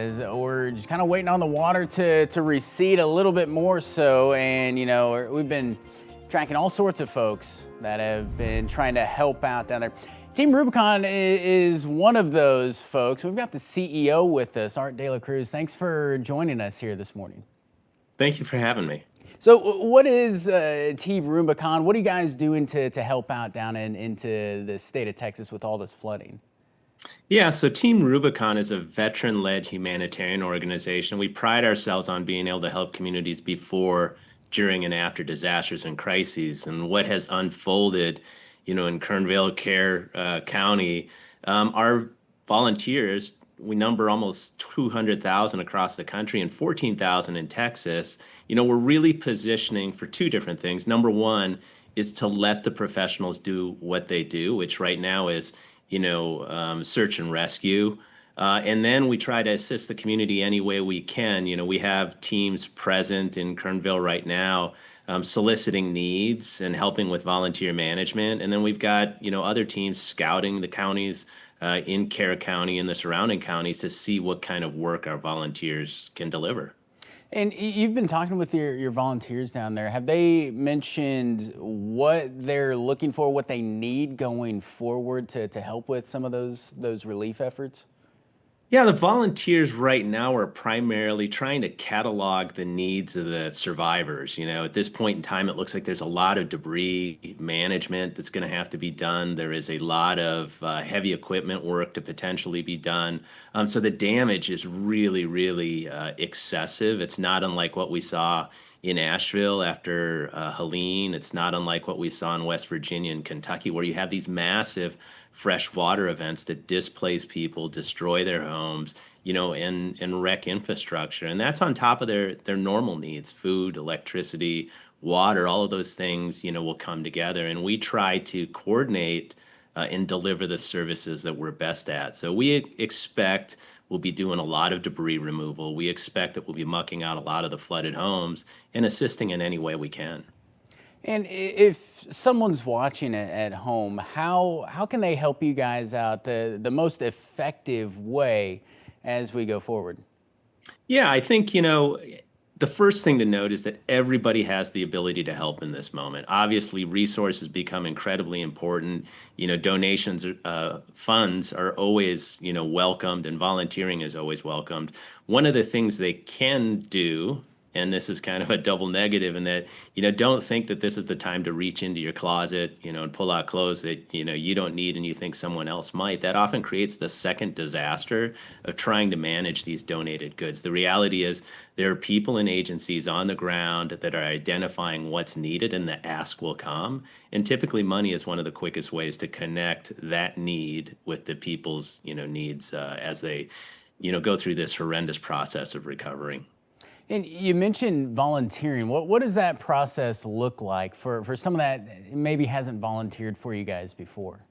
as we're just kind of waiting on the water to recede a little bit more so. And, we've been tracking all sorts of folks that have been trying to help out down there. Team Rubicon is one of those folks. We've got the CEO with us, Art De La Cruz. Thanks for joining us here this morning. Thank you for having me. So what is Team Rubicon? What are you guys doing to help out down into the state of Texas with all this flooding? Yeah, so Team Rubicon is a veteran-led humanitarian organization. We pride ourselves on being able to help communities before, during, and after disasters and crises. And what has unfolded, in Kernville, County, our volunteers, we number almost 200,000 across the country and 14,000 in Texas. We're really positioning for two different things. Number one is to let the professionals do what they do, which right now is search and rescue. And then we try to assist the community any way we can. We have teams present in Kernville right now, soliciting needs and helping with volunteer management. And then we've got, other teams scouting the counties in Cara County and the surrounding counties to see what kind of work our volunteers can deliver. And you've been talking with your volunteers down there. Have they mentioned what they're looking for, what they need going forward to help with some of those relief efforts? Yeah, the volunteers right now are primarily trying to catalog the needs of the survivors. At this point in time, it looks like there's a lot of debris management that's going to have to be done. There is a lot of heavy equipment work to potentially be done. So the damage is really, really excessive. It's not unlike what we saw in Asheville after Helene. It's not unlike what we saw in West Virginia and Kentucky, where you have these massive freshwater events that displace people, destroy their homes, and wreck infrastructure. And that's on top of their normal needs: food, electricity, water. All of those things, will come together. And we try to coordinate and deliver the services that we're best at. So we expect we'll be doing a lot of debris removal. We expect that we'll be mucking out a lot of the flooded homes and assisting in any way we can. And if someone's watching it at home, how can they help you guys out the most effective way as we go forward? Yeah, I think, the first thing to note is that everybody has the ability to help in this moment. Obviously, resources become incredibly important. Donations, funds are always, welcomed, and volunteering is always welcomed. One of the things they can do, and this is kind of a double negative, in that, don't think that this is the time to reach into your closet, and pull out clothes that, you don't need and you think someone else might. That often creates the second disaster of trying to manage these donated goods. The reality is there are people and agencies on the ground that are identifying what's needed, and the ask will come. And typically money is one of the quickest ways to connect that need with the people's, needs as they, go through this horrendous process of recovering. And you mentioned volunteering. What does that process look like for someone that maybe hasn't volunteered for you guys before?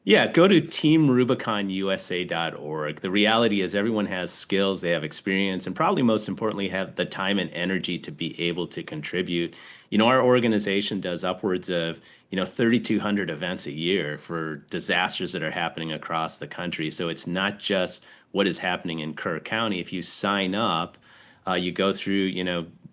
Yeah, go to teamrubiconusa.org. The reality is everyone has skills, they have experience, and probably most importantly have the time and energy to be able to contribute. Our organization does upwards of, 3,200 events a year for disasters that are happening across the country. So it's not just what is happening in Kerr County. If you sign up, you go through,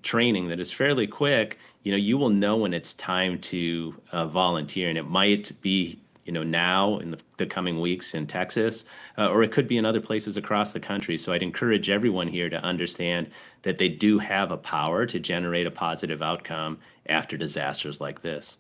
training that is fairly quick, you will know when it's time to volunteer. And it might be, now in the coming weeks in Texas, or it could be in other places across the country. So I'd encourage everyone here to understand that they do have a power to generate a positive outcome after disasters like this.